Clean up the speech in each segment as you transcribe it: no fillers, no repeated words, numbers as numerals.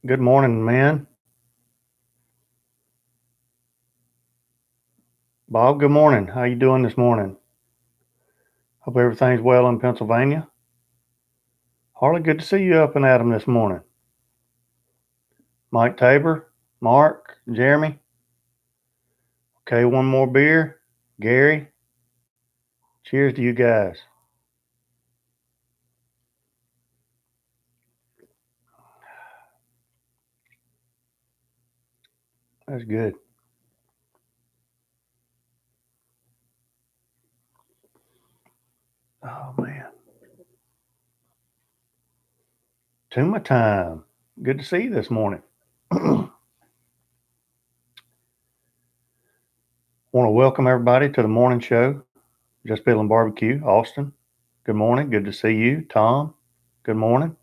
Good morning, man. Bob, good morning. How you doing this morning? Hope everything's well in Pennsylvania. Harley, good to see you up and at 'em this morning. Mike Tabor, Mark, Jeremy. Okay, one more beer. Gary, cheers to you guys. That's good. Oh, man. Tuma time. Good to see you this morning. Want to welcome everybody to the morning show. Jus Piddlin BBQ, Austin. Good morning. Good to see you. Tom, good morning.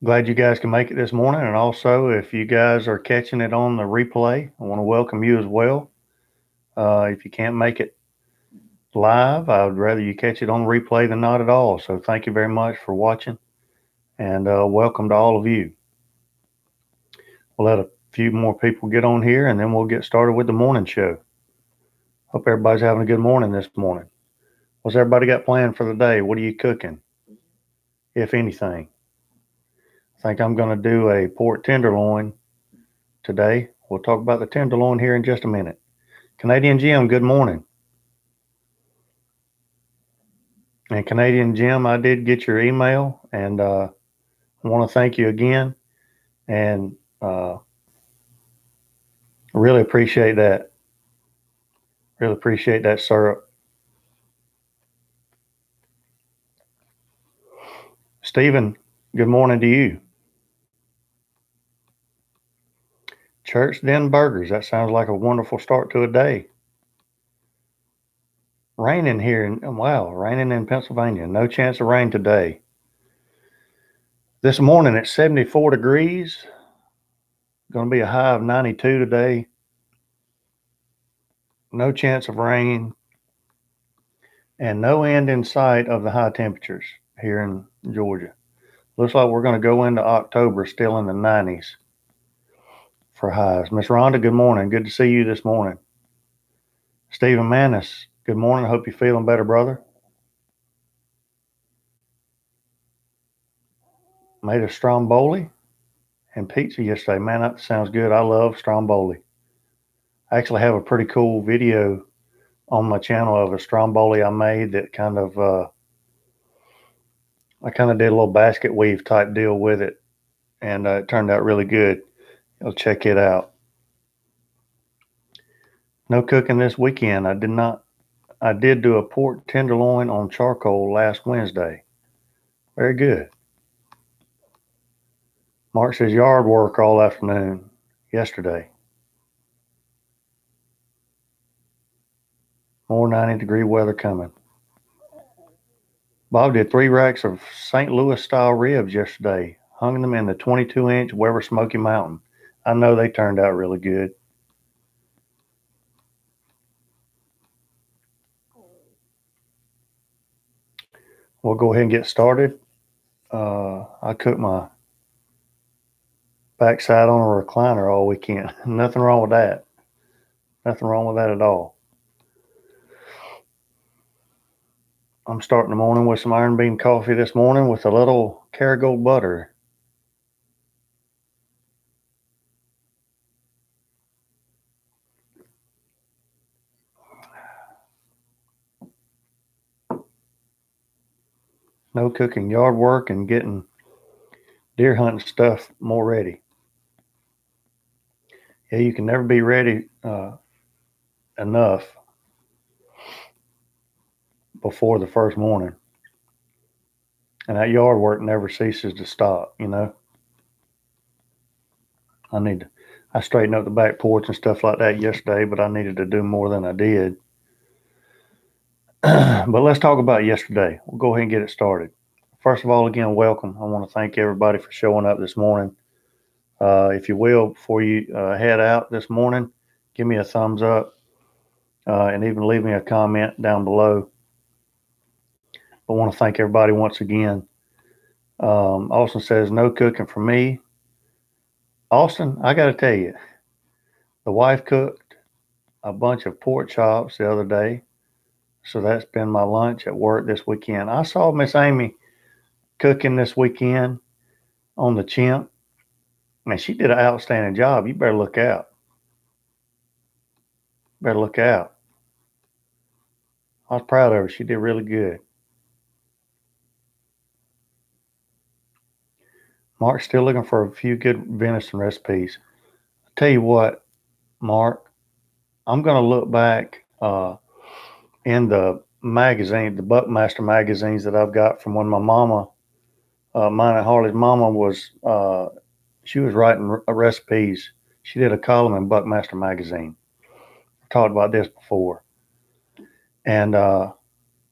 Glad you guys can make it this morning. And also, if you guys are catching it on the replay, I want to welcome you as well. If you can't make it live, I would rather you catch it on replay than not at all. So thank you very much for watching, and welcome to all of you. We'll let a few more people get on here, and then we'll get started with the morning show. Hope everybody's having a good morning this morning. What's everybody got planned for the day? What are you cooking, if anything? I think I'm going to do a pork tenderloin today. We'll talk about the tenderloin here in just a minute. Canadian Jim, good morning. And Canadian Jim, I did get your email, and I want to thank you again, and really appreciate that. Really appreciate that syrup. Stephen, good morning to you. Church Den Burgers, that sounds like a wonderful start to a day. Raining here, raining in Pennsylvania. No chance of rain today. This morning it's 74 degrees. Going to be a high of 92 today. No chance of rain, and no end in sight of the high temperatures here in Georgia. Looks like we're going to go into October still in the 90s for highs. Miss Rhonda, good morning. Good to see you this morning. Stephen Manis, good morning. Hope you're feeling better, brother. Made a stromboli and pizza yesterday. Man, that sounds good. I love stromboli. I actually have a pretty cool video on my channel of a stromboli I made that I kind of did a little basket weave type deal with it, and it turned out really good. You'll check it out. No cooking this weekend. I did do a pork tenderloin on charcoal last Wednesday. Very good. Mark says yard work all afternoon yesterday. More 90-degree weather coming. Bob did 3 racks of St. Louis style ribs yesterday. Hung them in the 22-inch Weber Smoky Mountain. I know they turned out really good. We'll go ahead and get started. I cooked my backside on a recliner all weekend. Nothing wrong with that. Nothing wrong with that at all. I'm starting the morning with some iron bean coffee this morning with a little Kerrygold butter. No cooking, yard work, and getting deer hunting stuff more ready. Yeah, you can never be ready enough before the first morning. And that yard work never ceases to stop, you know. I straightened up the back porch and stuff like that yesterday, but I needed to do more than I did. But let's talk about yesterday. We'll go ahead and get it started. First of all, again, welcome. I want to thank everybody for showing up this morning. If you will, before you head out this morning, give me a thumbs up and even leave me a comment down below. I want to thank everybody once again. Austin says, no cooking for me. Austin, I got to tell you, the wife cooked a bunch of pork chops the other day. So that's been my lunch at work this weekend. I saw Miss Amy cooking this weekend on the Chimp, and she did an outstanding job. You better look out. Better look out. I was proud of her. She did really good. Mark's still looking for a few good venison recipes. I tell you what, Mark, I'm going to look back in the magazine, the Buckmaster magazines that I've got from when my mama, mine and Harley's mama she was writing recipes. She did a column in Buckmaster magazine. I talked about this before. And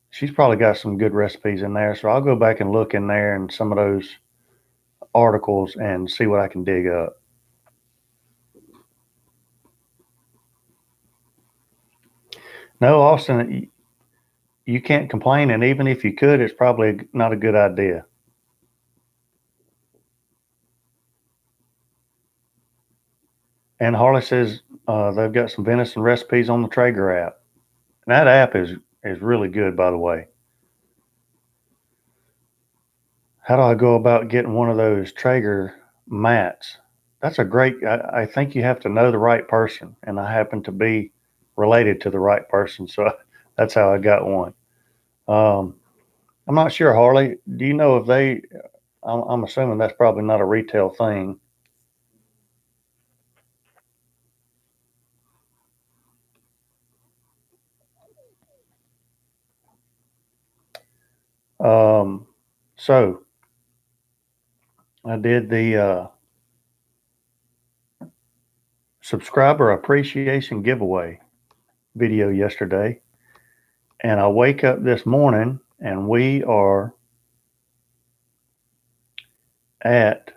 she's probably got some good recipes in there. So I'll go back and look in there and some of those articles and see what I can dig up. No, Austin, you can't complain. And even if you could, it's probably not a good idea. And Harley says they've got some venison recipes on the Traeger app. And that app is really good, by the way. How do I go about getting one of those Traeger mats? That's a great. I think you have to know the right person, and I happen to be related to the right person, so that's how I got one. Um, I'm not sure, Harley. Do you know if they? I'm assuming that's probably not a retail thing. Um, so I did the subscriber appreciation giveaway video yesterday, and I wake up this morning and we are at,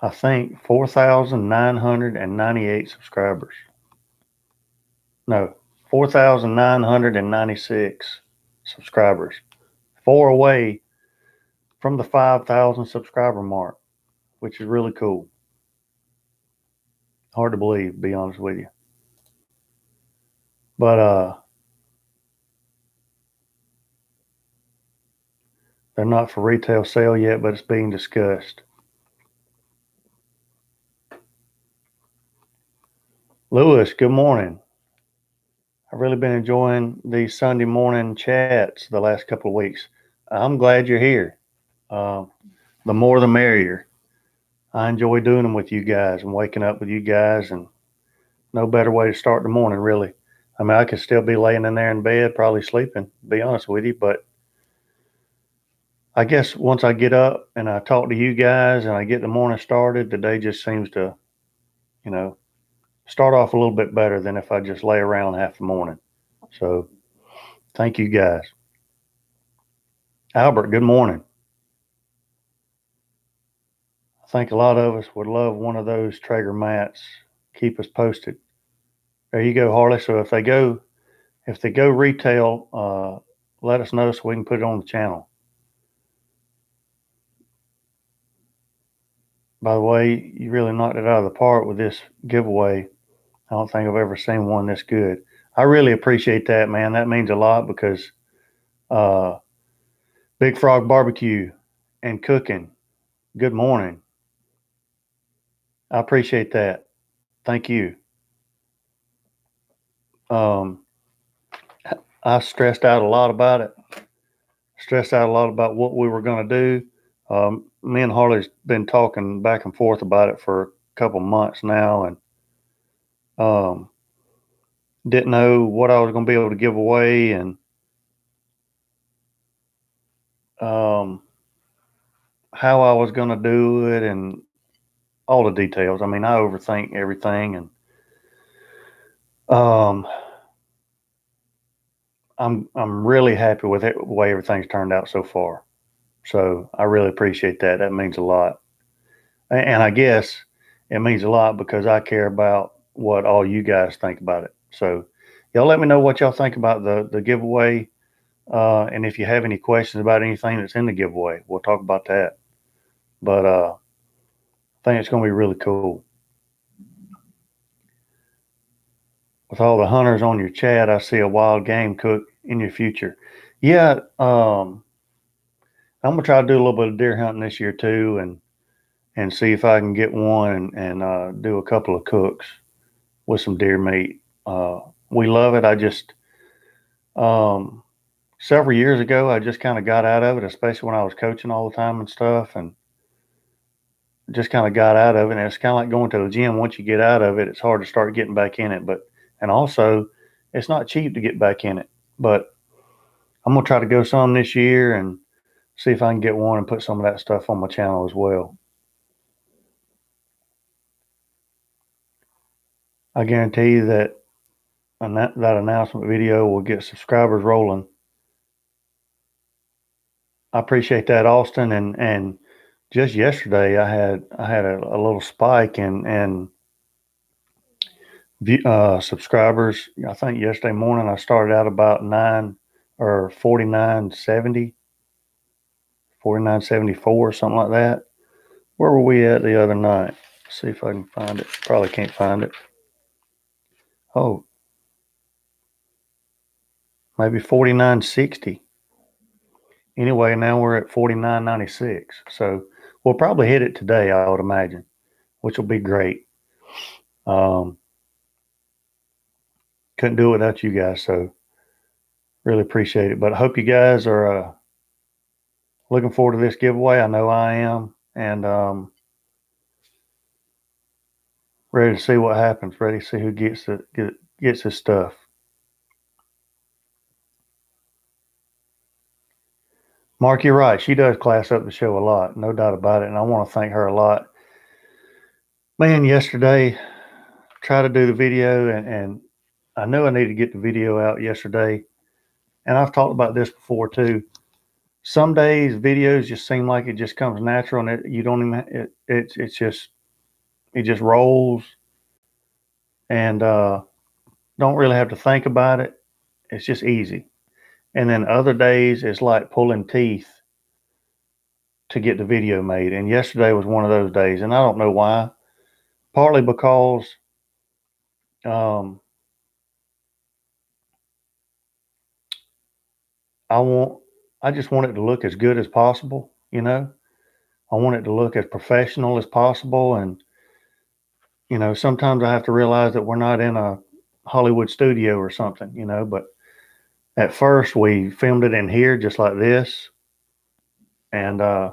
I think, 4,998 subscribers. No, 4,996 subscribers. Four away from the 5,000 subscriber mark, which is really cool. Hard to believe, to be honest with you. But they're not for retail sale yet, but it's being discussed. Lewis, good morning. I've really been enjoying these Sunday morning chats the last couple of weeks. I'm glad you're here. Uh, the more the merrier. I enjoy doing them with you guys and waking up with you guys, and no better way to start the morning, really. I mean, I could still be laying in there in bed, probably sleeping, to be honest with you, but I guess once I get up and I talk to you guys and I get the morning started, the day just seems to, you know, start off a little bit better than if I just lay around half the morning. So thank you guys. Albert, good morning. I think a lot of us would love one of those Traeger mats. Keep us posted. There you go, Harley. So if they go retail, let us know so we can put it on the channel. By the way, you really knocked it out of the park with this giveaway. I don't think I've ever seen one this good. I really appreciate that, man. That means a lot because uh, Big Frog Barbecue and Cooking. Good morning. I appreciate that. Thank you. Um, I stressed out a lot about it. Stressed out a lot about what we were going to do. Me and Harley's been talking back and forth about it for a couple months now, and um, didn't know what I was going to be able to give away, and um, how I was going to do it, and all the details. I mean, I overthink everything, and um, I'm really happy with it, the way everything's turned out so far. So I really appreciate that. That means a lot, and I guess it means a lot because I care about what all you guys think about it. So y'all let me know what y'all think about the giveaway. And if you have any questions about anything that's in the giveaway, we'll talk about that. But I think it's going to be really cool. With all the hunters on your chat, I see a wild game cook in your future. Yeah, I'm gonna try to do a little bit of deer hunting this year too, and see if I can get one and do a couple of cooks with some deer meat. We love it. I just several years ago, I just kind of got out of it, especially when I was coaching all the time and stuff, and just kind of got out of it. And it's kind of like going to the gym. Once you get out of it, it's hard to start getting back in it. And also, it's not cheap to get back in it. But I'm gonna try to go some this year and see if I can get one and put some of that stuff on my channel as well. I guarantee you that that announcement video will get subscribers rolling. I appreciate that, Austin. And just yesterday, I had a little spike in subscribers. I think yesterday morning I started out about 4970, 4974, something like that. Where were we at the other night? Let's see if I can find it. Probably can't find it. Oh, maybe 4960. Anyway, now we're at 4996. So we'll probably hit it today, I would imagine, which will be great. Couldn't do it without you guys, so really appreciate it. But I hope you guys are looking forward to this giveaway. I know I am, and ready to see what happens. Ready to see who gets his stuff. Mark, you're right. She does class up the show a lot, no doubt about it, and I want to thank her a lot. Man, yesterday, tried to do the video, and I knew I needed to get the video out yesterday. And I've talked about this before too. Some days videos just seem like it just comes natural, and you don't even it just rolls, and don't really have to think about it. It's just easy. And then other days it's like pulling teeth to get the video made. And yesterday was one of those days, and I don't know why. Partly because um, I just want it to look as good as possible. I want it to look as professional as possible, and sometimes I have to realize that we're not in a Hollywood studio or something. But at first we filmed it in here just like this, and I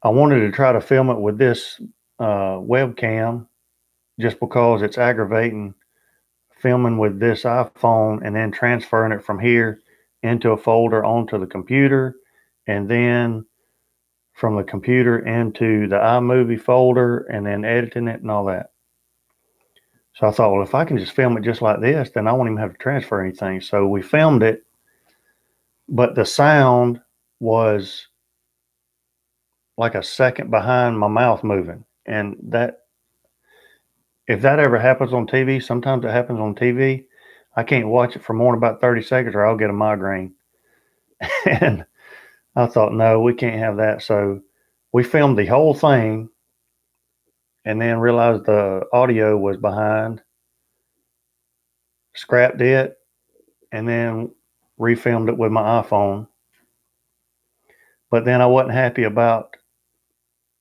wanted to try to film it with this webcam just because it's aggravating filming with this iPhone and then transferring it from here into a folder onto the computer, and then from the computer into the iMovie folder, and then editing it and all that. So I thought, well, if I can just film it just like this, then I won't even have to transfer anything. So we filmed it, but the sound was like a second behind my mouth moving. And if that ever happens on TV, sometimes it happens on TV, I can't watch it for more than about 30 seconds or I'll get a migraine. And I thought, no, we can't have that. So we filmed the whole thing and then realized the audio was behind, scrapped it, and then refilmed it with my iPhone. But then I wasn't happy about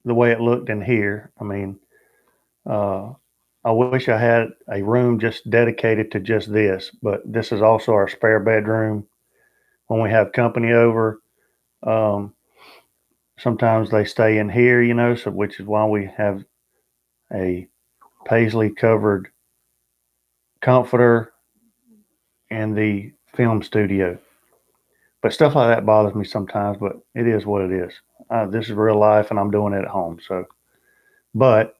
the way it looked in here. I mean, I wish I had a room just dedicated to just this, but this is also our spare bedroom. When we have company over, sometimes they stay in here, so which is why we have a paisley covered comforter in the film studio. But stuff like that bothers me sometimes, but it is what it is. This is real life and I'm doing it at home. So, but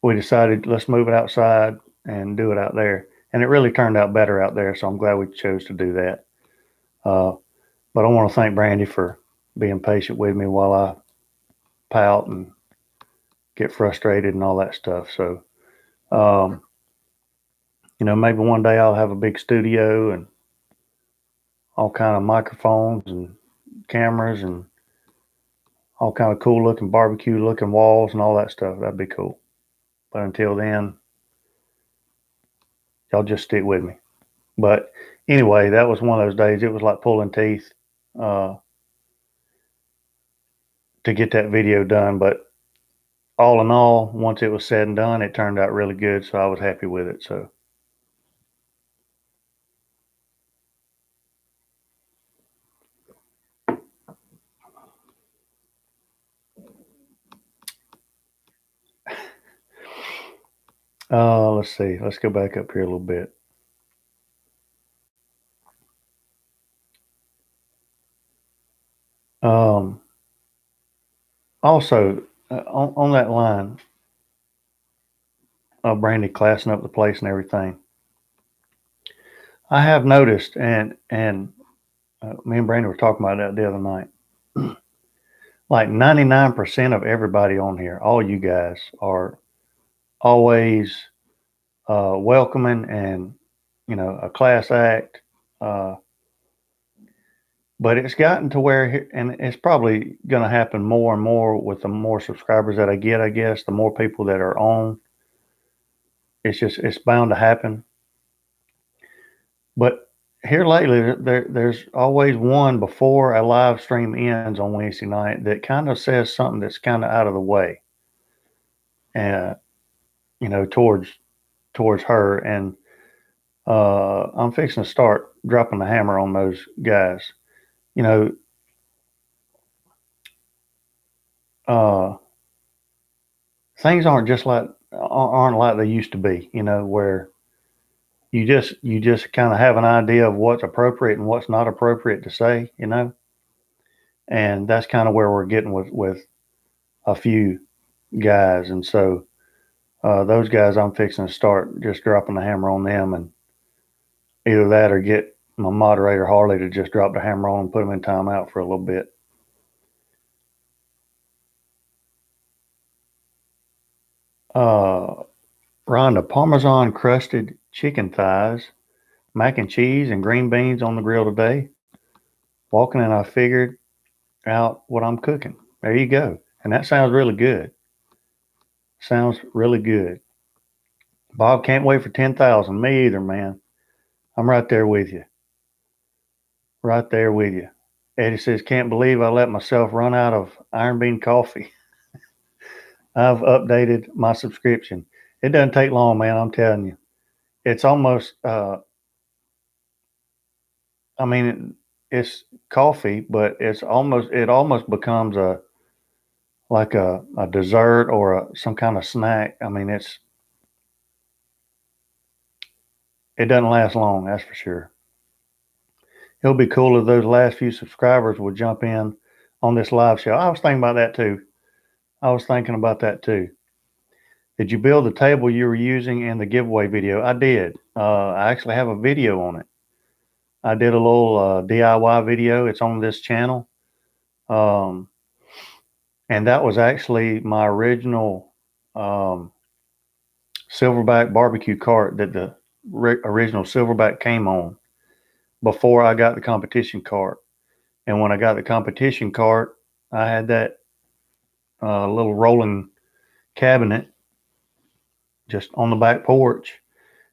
we decided let's move it outside and do it out there. And it really turned out better out there. So I'm glad we chose to do that. But I want to thank Brandy for being patient with me while I pout and get frustrated and all that stuff. So, maybe one day I'll have a big studio and all kind of microphones and cameras and all kind of cool looking barbecue looking walls and all that stuff. That'd be cool. But until then, y'all just stick with me. But anyway, that was one of those days. It was like pulling teeth uh, to get that video done. But all in all, once it was said and done, it turned out really good. So I was happy with it. So let's see. Let's go back up here a little bit. Um, Also, on that line of Brandy classing up the place and everything, I have noticed, and me and Brandy were talking about that the other night. Like 99% of everybody on here, all you guys are always welcoming and a class act. Uh, but it's gotten to where, and it's probably going to happen more and more with the more subscribers that I get. I guess the more people that are on, it's bound to happen. But here lately, there's always one before a live stream ends on Wednesday night that kind of says something that's kind of out of the way, and towards her, and I'm fixing to start dropping the hammer on those guys. You know, uh, things aren't like they used to be. Where you just kind of have an idea of what's appropriate and what's not appropriate to say. And that's kind of where we're getting with a few guys, and so those guys I'm fixing to start just dropping the hammer on them, and either that or get my moderator Harley to just drop the hammer on and put them in timeout for a little bit. Rhonda, Parmesan crusted chicken thighs, mac and cheese, and green beans on the grill today. Walking and I figured out what I'm cooking. There you go. And that sounds really good. Sounds really good. Bob, can't wait for 10,000. Me either, man. I'm right there with you. Right there with you. Eddie says, can't believe I let myself run out of Iron Bean coffee. I've updated my subscription. It doesn't take long, man. I'm telling you. It's almost, I mean, it's coffee, but it almost becomes like a dessert or some kind of snack. I mean, it doesn't last long, that's for sure. It'll be cool if those last few subscribers would jump in on this live show. I was thinking about that too. I was thinking about that too. Did you build the table you were using in the giveaway video? I did. I actually have a video on it. I did a little DIY video. It's on this channel. Um, and that was actually my original Silverbac barbecue cart that the original Silverbac came on before I got the competition cart. And when I got the competition cart, I had that little rolling cabinet just on the back porch.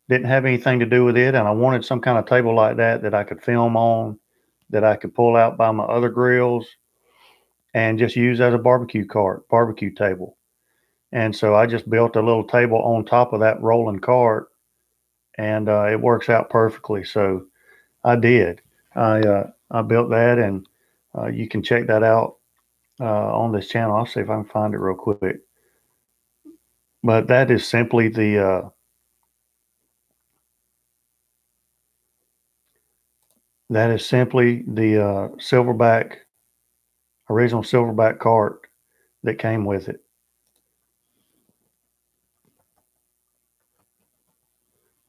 Didn't have anything to do with it, and I wanted some kind of table like that I could film on, that I could pull out by my other grills and just use as a barbecue table. And so I just built a little table on top of that rolling cart, and it works out perfectly. So I did. I built that, and you can check that out on this channel. I'll see if I can find it real quick. But that is simply the Silverbac, original Silverbac cart that came with it.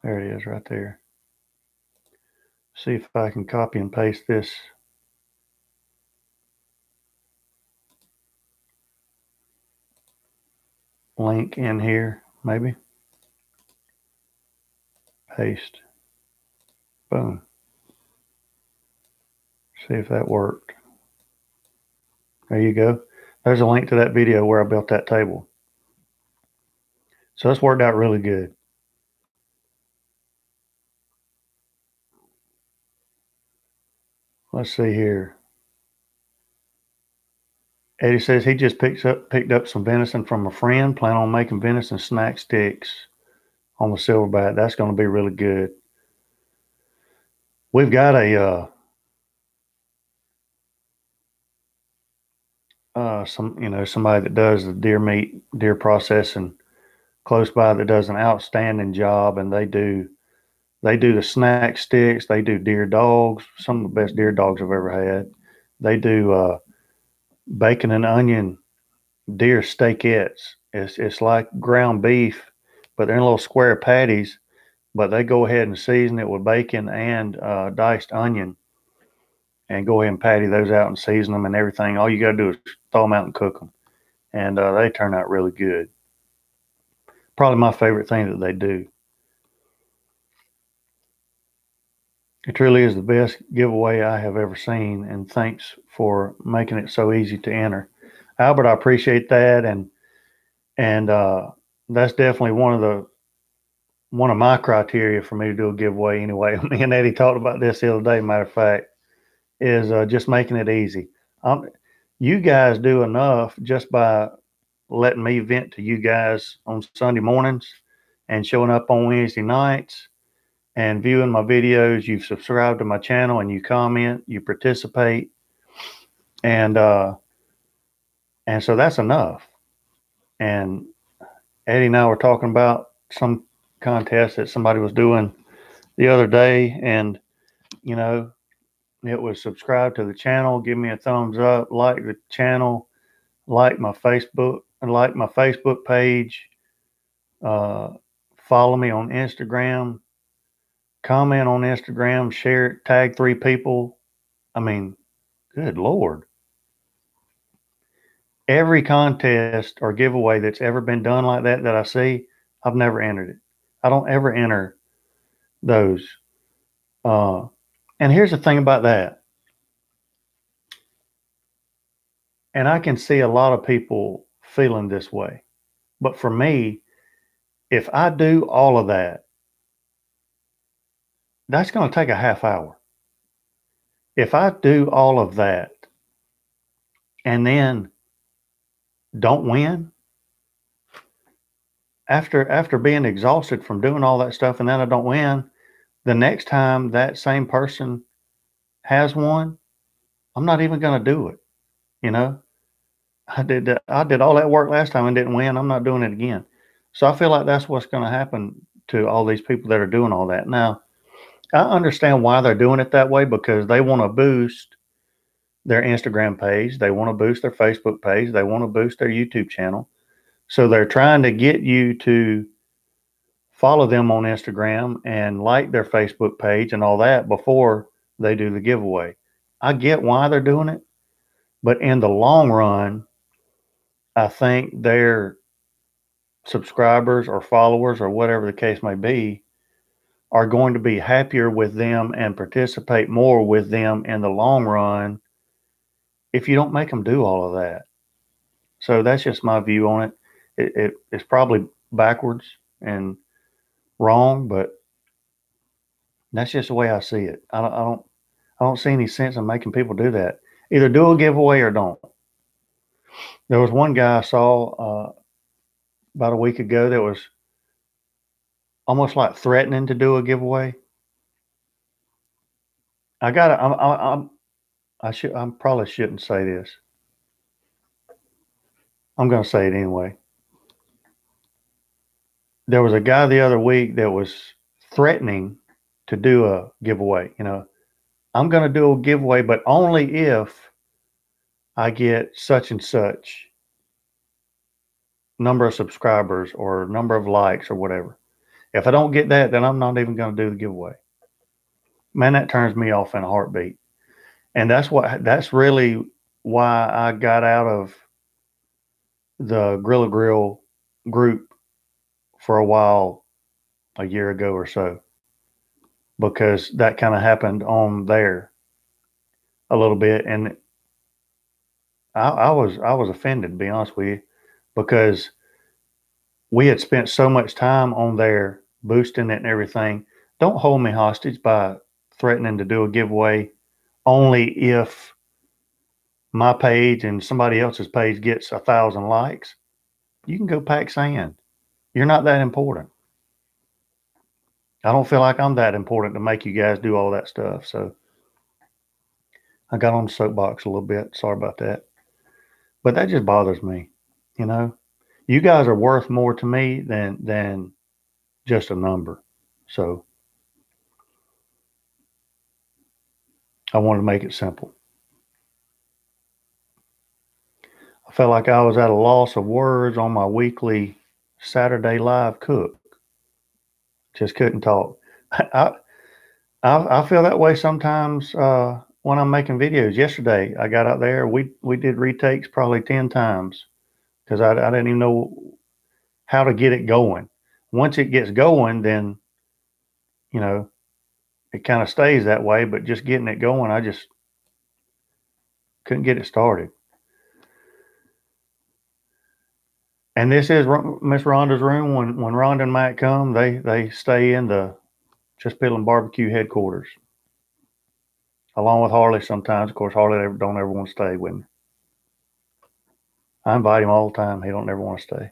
There it is right there. See if I can copy and paste this link in here, maybe. Paste. Boom. See if that worked. There you go. There's a link to that video where I built that table. So it's worked out really good. Let's see here. Eddie says he just picked up some venison from a friend. Plan on making venison snack sticks on the Silverbac. That's going to be really good. We've got a somebody that does the deer processing close by that does an outstanding job, and they do the snack sticks. They do deer dogs, some of the best deer dogs I've ever had. They do bacon and onion deer steakettes. It's like ground beef, but they're in little square patties. But they go ahead and season it with bacon and diced onion, and go ahead and patty those out and season them and everything. All you got to do is thaw them out and cook them, and they turn out really good. Probably my favorite thing that they do. It truly is the best giveaway I have ever seen, and thanks for making it so easy to enter. Albert, I appreciate that, and that's definitely one of my criteria for me to do a giveaway anyway. Me and Eddie talked about this the other day, matter of fact, is just making it easy. You guys do enough just by letting me vent to you guys on Sunday mornings and showing up on Wednesday nights and viewing my videos. You've subscribed to my channel and you comment, you participate, and so that's enough. And Eddie and I were talking about some contest that somebody was doing the other day, and it was subscribe to the channel, give me a thumbs up, like the channel, like my Facebook page, follow me on Instagram, comment on Instagram, share it, tag 3 people. I mean, good Lord. Every contest or giveaway that's ever been done like that I see, I've never entered it. I don't ever enter those. And here's the thing about that. And I can see a lot of people feeling this way. But for me, if I do all of that, that's going to take a half hour. If I do all of that and then don't win, after being exhausted from doing all that stuff and then I don't win, the next time that same person has one, I'm not even going to do it. I did all that work last time and didn't win. I'm not doing it again. So I feel like that's what's going to happen to all these people that are doing all that. Now, I understand why they're doing it that way, because they want to boost their Instagram page. They want to boost their Facebook page. They want to boost their YouTube channel. So they're trying to get you to follow them on Instagram and like their Facebook page and all that before they do the giveaway. I get why they're doing it, but in the long run, I think their subscribers or followers or whatever the case may be are going to be happier with them and participate more with them in the long run if you don't make them do all of that. So that's just my view on it. It's probably backwards and wrong, but that's just the way I see it. I don't see any sense in making people do that. Either do a giveaway or don't. There was one guy I saw about a week ago that was almost like threatening to do a giveaway. I probably shouldn't say this. I'm going to say it anyway. There was a guy the other week that was threatening to do a giveaway. I'm going to do a giveaway, but only if I get such and such number of subscribers or number of likes or whatever. If I don't get that, then I'm not even going to do the giveaway. Man, that turns me off in a heartbeat. And that's really why I got out of the Grilla Grill group for a while, a year ago or so, because that kind of happened on there. a little bit, and I was offended, to be honest with you, because we had spent so much time on there boosting it and everything. Don't hold me hostage by threatening to do a giveaway only if my page and somebody else's page gets 1,000 likes. You can go pack sand. You're not that important. I don't feel like I'm that important to make you guys do all that stuff. So I got on the soapbox a little bit. Sorry about that. But that just bothers me. You know, you guys are worth more to me than just a number. So I wanted to make it simple. I felt like I was at a loss of words on my weekly Saturday live cook. Just couldn't talk. I I feel that way sometimes when I'm making videos. Yesterday, I got out there. We did retakes probably 10 times because I didn't even know how to get it going. Once it gets going, then you know it kind of stays that way. But just getting it going, I just couldn't get it started. And this is Miss Rhonda's room. When Rhonda and Matt come, they stay in the Jus Piddlin BBQ headquarters, along with Harley sometimes. Of course, Harley don't ever want to stay with me. I invite him all the time. He don't ever want to stay.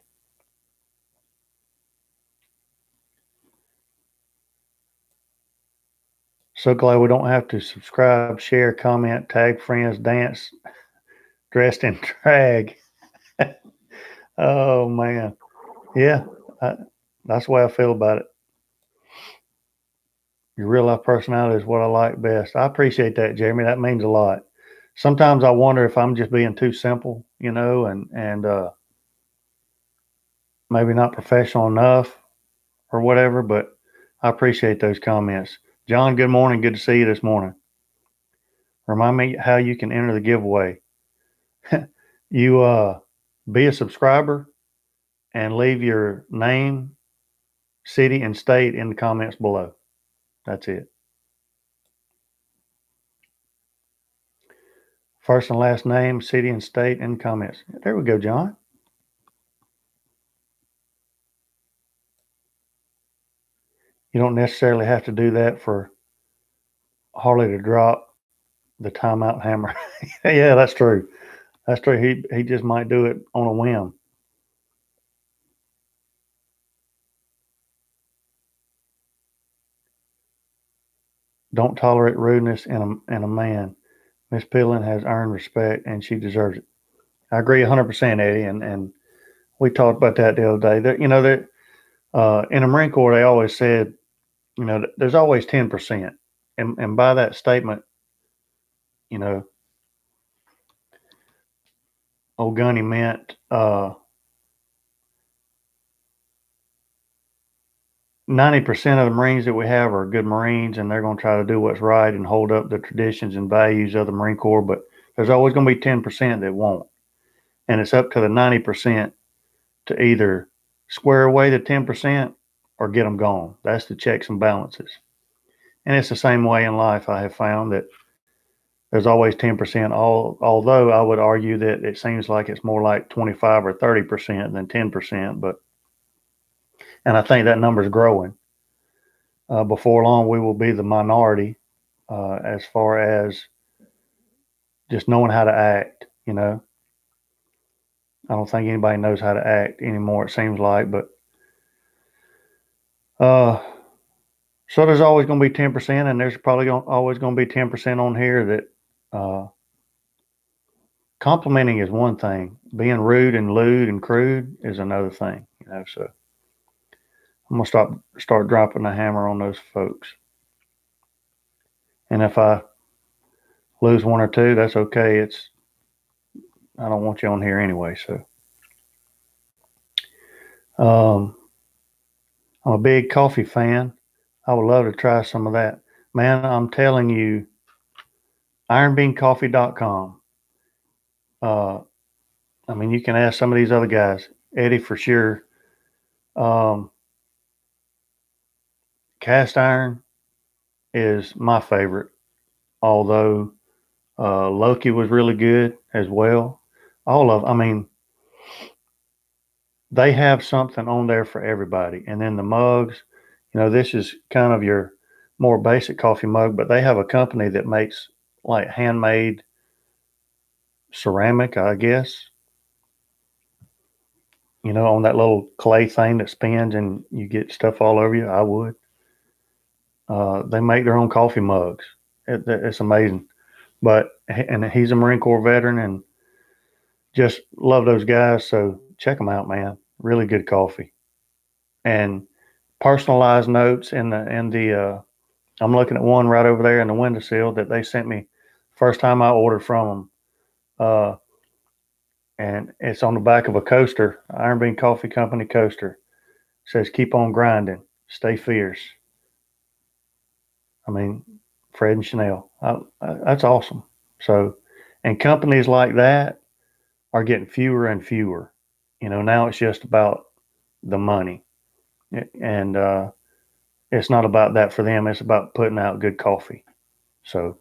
So glad we don't have to subscribe, share, comment, tag friends, dance dressed in drag. Oh man, yeah, I, that's the way I feel about it. Your real life personality is what I like best. I appreciate that, Jeremy. That means a lot. Sometimes I wonder if I'm just being too simple, and maybe not professional enough or whatever. But I appreciate those comments. John, good morning. Good to see you this morning. Remind me how you can enter the giveaway. You be a subscriber and leave your name, city, and state in the comments below. That's it. First and last name, city, and state in the comments. There we go, John. You don't necessarily have to do that for Harley to drop the timeout hammer. Yeah, that's true. That's true. He just might do it on a whim. Don't tolerate rudeness in a man. Miss Piddlin has earned respect and she deserves it. I agree 100%, Eddie. And we talked about that the other day. In the Marine Corps, they always said, there's always 10%. And by that statement, you know, old Gunny meant 90% of the Marines that we have are good Marines, and they're going to try to do what's right and hold up the traditions and values of the Marine Corps. But there's always going to be 10% that won't. And it's up to the 90% to either square away the 10% or get them gone. That's the checks and balances. And it's the same way in life. I have found that there's always 10%, although I would argue that it seems like it's more like 25 or 30% than 10%. And I think that number is growing. Before long, we will be the minority as far as just knowing how to act. I don't think anybody knows how to act anymore, it seems like. But so there's always going to be 10%, and there's probably always going to be 10% on here that complimenting is one thing. Being rude and lewd and crude is another thing. So I'm gonna start dropping the hammer on those folks. And if I lose one or two, that's okay. I don't want you on here anyway. So I'm a big coffee fan. I would love to try some of that. Man, I'm telling you, ironbeancoffee.com. I mean, you can ask some of these other guys. Eddie for sure. Cast iron is my favorite, although Loki was really good as well. I mean, they have something on there for everybody. And then the mugs, this is kind of your more basic coffee mug, but they have a company that makes like handmade ceramic, I guess, on that little clay thing that spins and you get stuff all over you. I would. They make their own coffee mugs. It's amazing. And he's a Marine Corps veteran and just love those guys. So check them out, man. Really good coffee and personalized notes in the. I'm looking at one right over there in the windowsill that they sent me first time I ordered from them. And it's on the back of a coaster, Iron Bean Coffee Company coaster. It says, keep on grinding, stay fierce. I mean, Fred and Chanel. That's awesome. So, and companies like that are getting fewer and fewer. Now it's just about the money. And it's not about that for them. It's about putting out good coffee. So,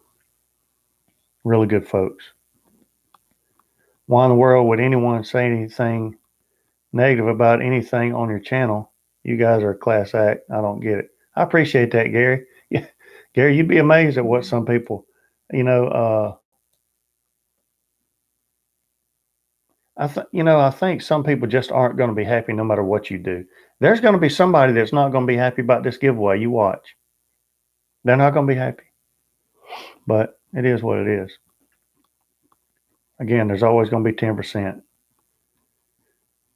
really good folks. Why in the world would anyone say anything negative about anything on your channel? You guys are a class act. I don't get it. I appreciate that, Gary. Yeah, Gary, you'd be amazed at what some people, you know, I think some people just aren't going to be happy no matter what you do. There's going to be somebody that's not going to be happy about this giveaway. You watch. They're not going to be happy. But it is what it is. Again, there's always going to be 10%.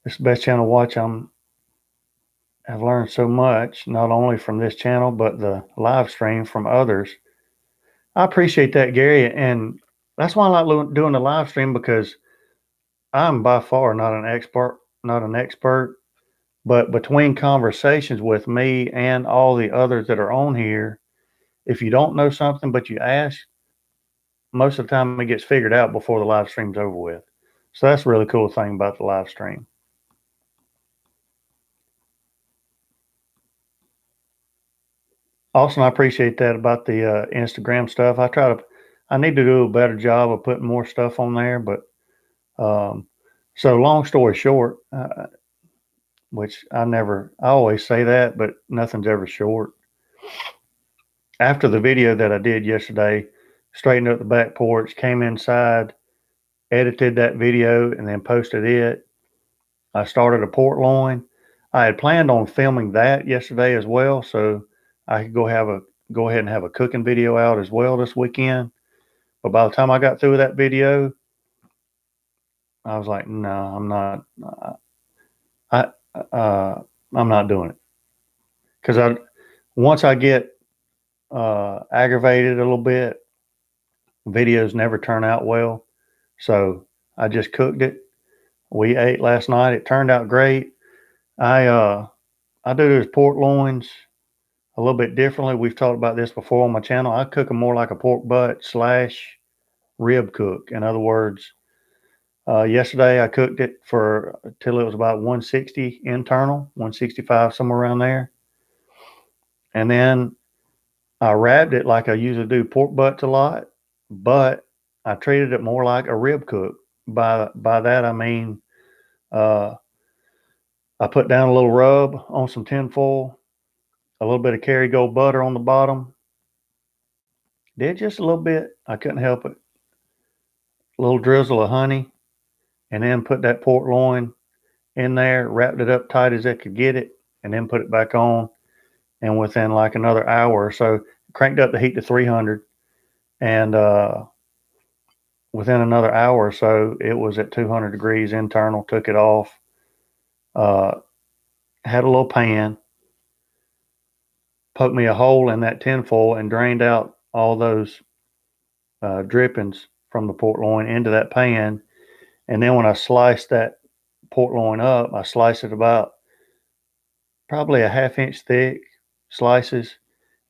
It's the best channel to watch. I've learned so much, not only from this channel, but the live stream from others. I appreciate that, Gary. And that's why I like doing the live stream, because I'm by far not an expert, but between conversations with me and all the others that are on here, if you don't know something but you ask, most of the time it gets figured out before the live stream's over with. So that's a really cool thing about the live stream. Austin, I appreciate that about the Instagram stuff. I need to do a better job of putting more stuff on there, but so long story short, which I always say that, but nothing's ever short. After the video that I did yesterday, straightened up the back porch, came inside, edited that video, and then posted it. I started a port loin. I had planned on filming that yesterday as well, so I could go ahead and have a cooking video out as well this weekend. But by the time I got through that video, I was like, no, I'm not. I I'm not doing it, because once I get aggravated a little bit, videos never turn out well. So I just cooked it. We ate last night. It turned out great. I do those pork loins a little bit differently. We've talked about this before on my channel. I cook them more like a pork butt / rib cook. In other words, yesterday I cooked it till it was about 160 internal, 165, somewhere around there. And then I wrapped it like I usually do pork butts a lot, but I treated it more like a rib cook. By that I mean, uh, I put down a little rub on some tin foil, a little bit of Kerrygold butter on the bottom. Did just a little bit. I couldn't help it. A little drizzle of honey, and then put that pork loin in there, wrapped it up tight as I could get it, and then put it back on. And within like another hour or so, cranked up the heat to 300, and within another hour or so, it was at 200 degrees internal. Took it off. Had a little pan. Poked me a hole in that tinfoil and drained out all those drippings from the pork loin into that pan. And then when I sliced that pork loin up, I sliced it about probably a ½ inch thick slices.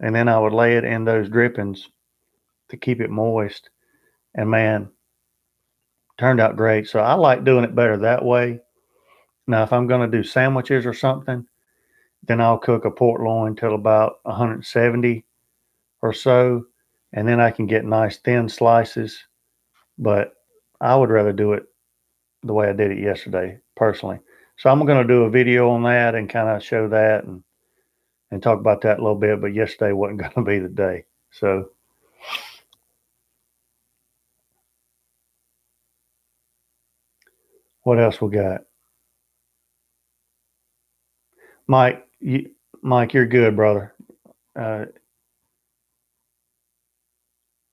And then I would lay it in those drippings to keep it moist. And man, turned out great. So I like doing it better that way. Now, if I'm going to do sandwiches or something, then I'll cook a pork loin till about 170 or so. And then I can get nice thin slices but I would rather do it the way I did it yesterday, personally. So I'm going to do a video on that and kind of show that and talk about that a little bit. But yesterday wasn't going to be the day. So what else we got? Mike, Mike, you're good, brother. Uh,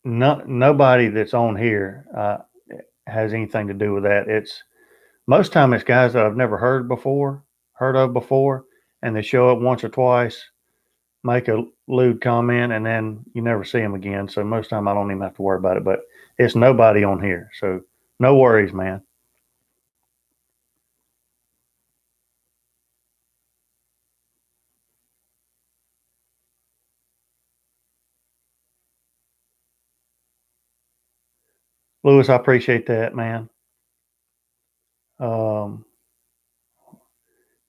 Nobody that's on here has anything to do with that. It's most time it's guys that I've never heard of before, and they show up once or twice, make a lewd comment, and then you never see them again. So most time I don't even have to worry about it. But it's nobody on here, so no worries, man. Lewis, I appreciate that, man. Um,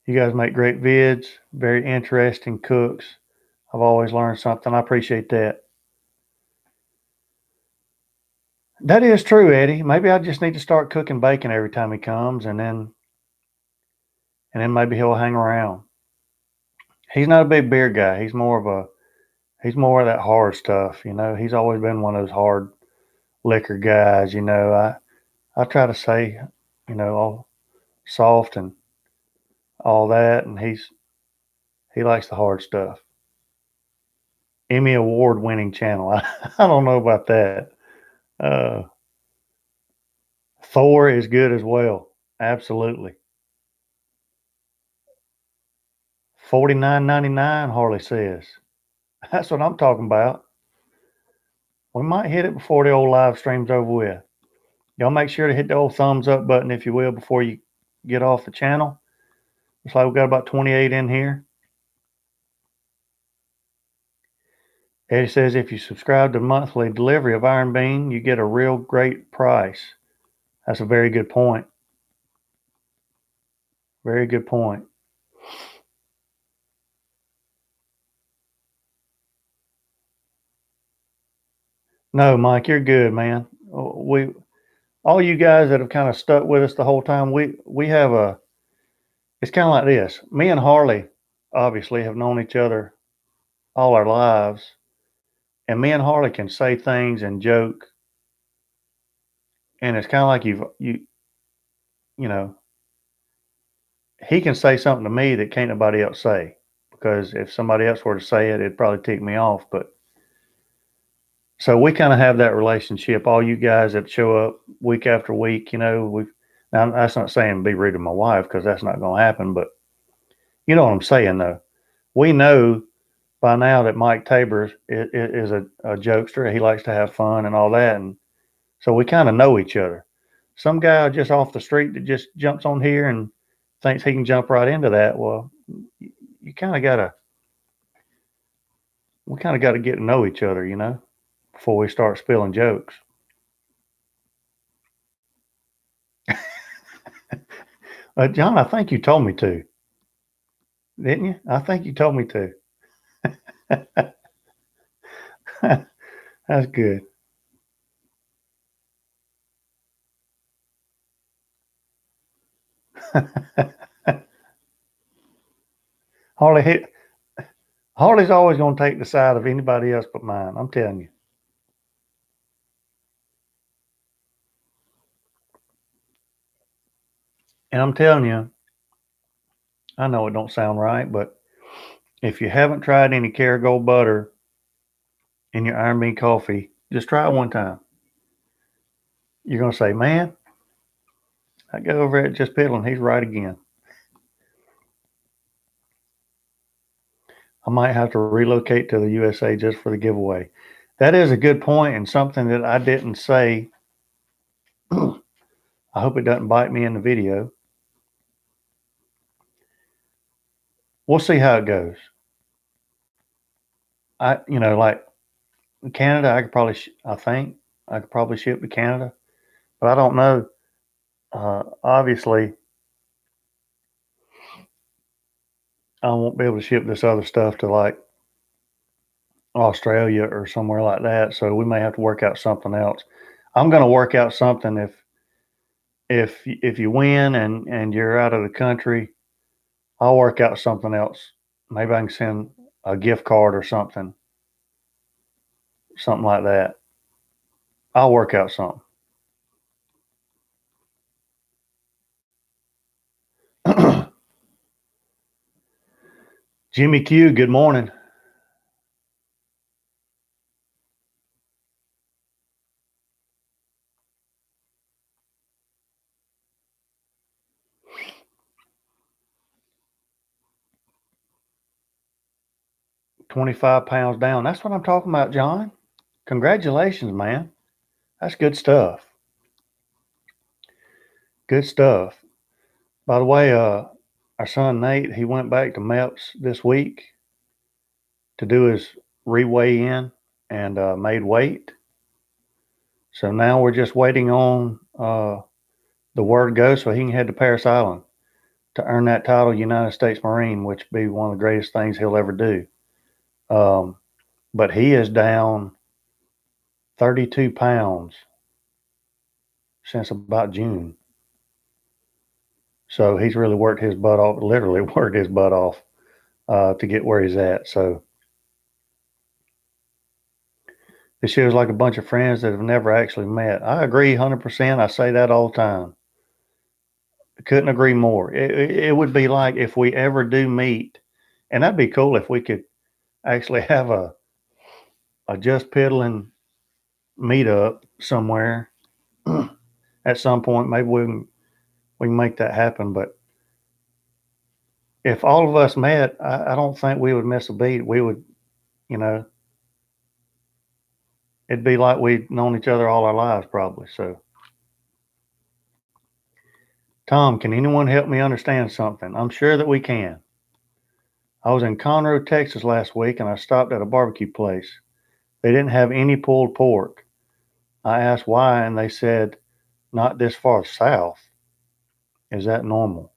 you guys make great vids, very interesting cooks. I've always learned something. I appreciate that. That is true, Eddie. Maybe I just need to start cooking bacon every time he comes, and then maybe he'll hang around. He's not a big beer guy. He's more of that hard stuff. He's always been one of those hard liquor guys. I try to say, all soft and all that, and he likes the hard stuff. Emmy award winning channel. I don't know about that. Uh, Thor is good as well. Absolutely. 49.99. Harley says. That's what I'm talking about. We might hit it before the old live stream's over with. Y'all make sure to hit the old thumbs up button, if you will, before you get off the channel. Looks like we've got about 28 in here. Eddie says if you subscribe to monthly delivery of Iron Bean, you get a real great price. That's a very good point. Very good point. No, Mike, you're good, man. We all you guys that have kind of stuck with us the whole time, we have it's kind of like this. Me and Harley obviously have known each other all our lives, and me and Harley can say things and joke, and it's kind of like you know he can say something to me that can't nobody else say, because if somebody else were to say it, it'd probably tick me off. But so we kind of have that relationship. All you guys that show up week after week, we now that's not saying be rude to my wife, because that's not going to happen. But you know what I'm saying, though. We know by now that Mike Tabor is a jokester. He likes to have fun and all that, and so we kind of know each other. Some guy just off the street that just jumps on here and thinks he can jump right into that. Well, you kind of gotta we kind of got to get to know each other, before we start spilling jokes. John, I think you told me to, didn't you? I think you told me to. That's good. Harley, Harley's always going to take the side of anybody else but mine. I'm telling you. And I'm telling you, I know it don't sound right, but if you haven't tried any Kerrygold butter in your Iron Bean coffee, just try it one time. You're going to say, man, I go over at Jus Piddlin. He's right again. I might have to relocate to the USA just for the giveaway. That is a good point, and something that I didn't say. I hope it doesn't bite me in the video. We'll see how it goes. Like Canada, I think I could probably ship to Canada, but I don't know. Obviously, I won't be able to ship this other stuff to like Australia or somewhere like that. So we may have to work out something else. I'm going to work out something if you win and you're out of the country. I'll work out something else. Maybe I can send a gift card or something like that. I'll work out something. Jimmy Q, good morning. £25 down. That's what I'm talking about, John. Congratulations, man. That's good stuff. Good stuff. By the way, our son Nate, he went back to MEPS this week to do his reweigh in and made weight. So now we're just waiting on the word go so he can head to Paris Island to earn that title United States Marine, which would be one of the greatest things he'll ever do. But he is down 32 pounds since about June. So he's really worked his butt off, literally worked his butt off to get where he's at. So it shows like a bunch of friends that have never actually met. I agree 100%. I say that all the time. Couldn't agree more. It would be like if we ever do meet, and that'd be cool if we could actually have a Jus Piddlin meetup somewhere at some point. Maybe we can make that happen. But if all of us met, I don't think we would miss a beat. We would, you know, it'd be like we'd known each other all our lives probably. So, Tom, can anyone help me understand something? I'm sure that we can. I was in Conroe, Texas last week, and I stopped at a barbecue place. They didn't have any pulled pork. I asked why, and they said, not this far south. Is that normal?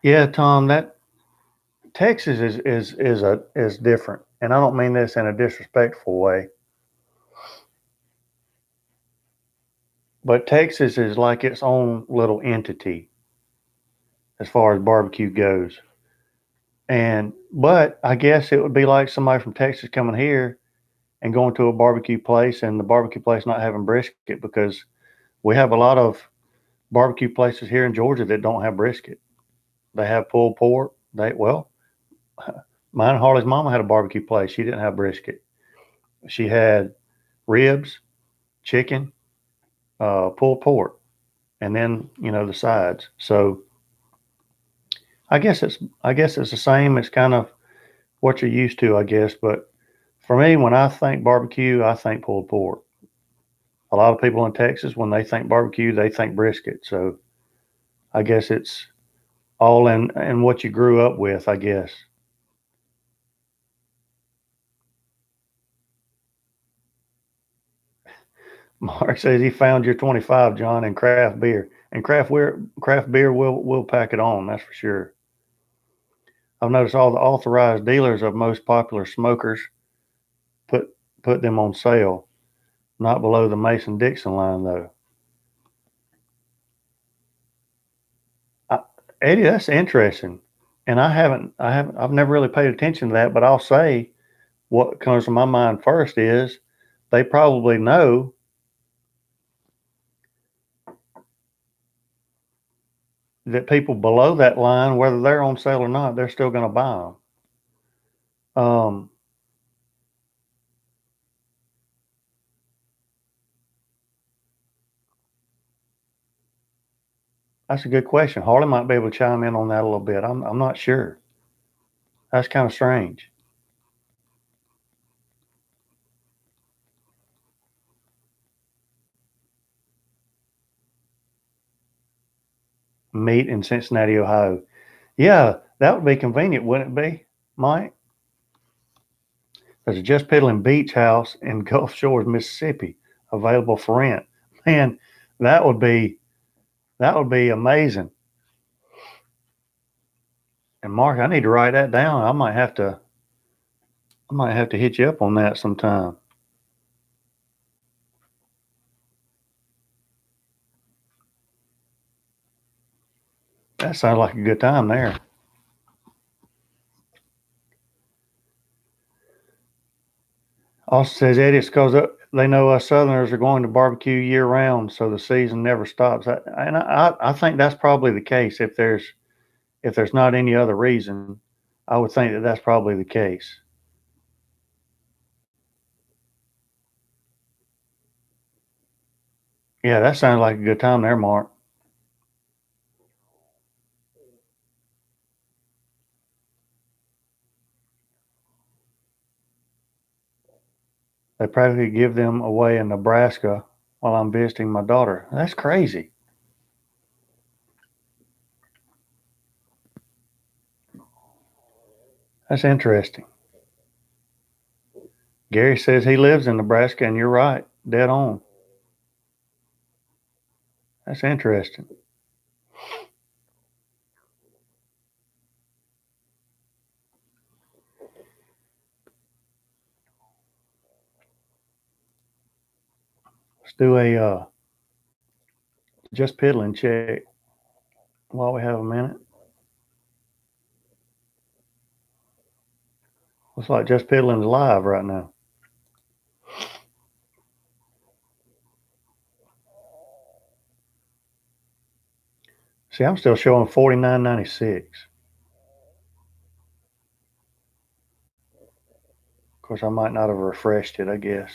Yeah, Tom, that Texas is different, and I don't mean this in a disrespectful way. But Texas is like its own little entity as far as barbecue goes. But I guess it would be like somebody from Texas coming here and going to a barbecue place and the barbecue place not having brisket, because we have a lot of barbecue places here in Georgia that don't have brisket. They have pulled pork. Mine and Harley's mama had a barbecue place. She didn't have brisket. She had ribs, chicken, pulled pork, and then the sides. So I guess it's the same. It's kind of what you're used to, I guess. But for me, when I think barbecue, I think pulled pork. A lot of people in Texas, when they think barbecue, they think brisket. So I guess it's all in what you grew up with, I guess. Mark says he found your 25, John, in craft beer. And craft beer will pack it on, that's for sure. I've noticed all the authorized dealers of most popular smokers put put them on sale, not below the Mason Dixon line though. I, Eddie, that's interesting. And I've never really paid attention to that, but I'll say what comes to my mind first is they probably know that people below that line, whether they're on sale or not, they're still going to buy them. That's a good question. Harley might be able to chime in on that a little bit. I'm not sure. That's kind of strange. Meet in Cincinnati, Ohio. Yeah, that would be convenient, wouldn't it be, Mike? There's a Just Piddling Beach House in Gulf Shores, Mississippi, available for rent. Man, that would be that would be amazing. And Mark, I need to write that down. I might have to hit you up on that sometime. That sounds like a good time there. Also says, Eddie, it's because they know us Southerners are going to barbecue year round, so the season never stops. I think that's probably the case. If there's not any other reason, I would think that that's probably the case. Yeah, that sounds like a good time there, Mark. They practically give them away in Nebraska while I'm visiting my daughter. That's crazy. That's interesting. Gary says he lives in Nebraska, and you're right, dead on. That's interesting. Let's do a Jus Piddlin check while we have a minute. Looks like Jus Piddlin's live right now. See, I'm still showing 49.96. Of course, I might not have refreshed it, I guess.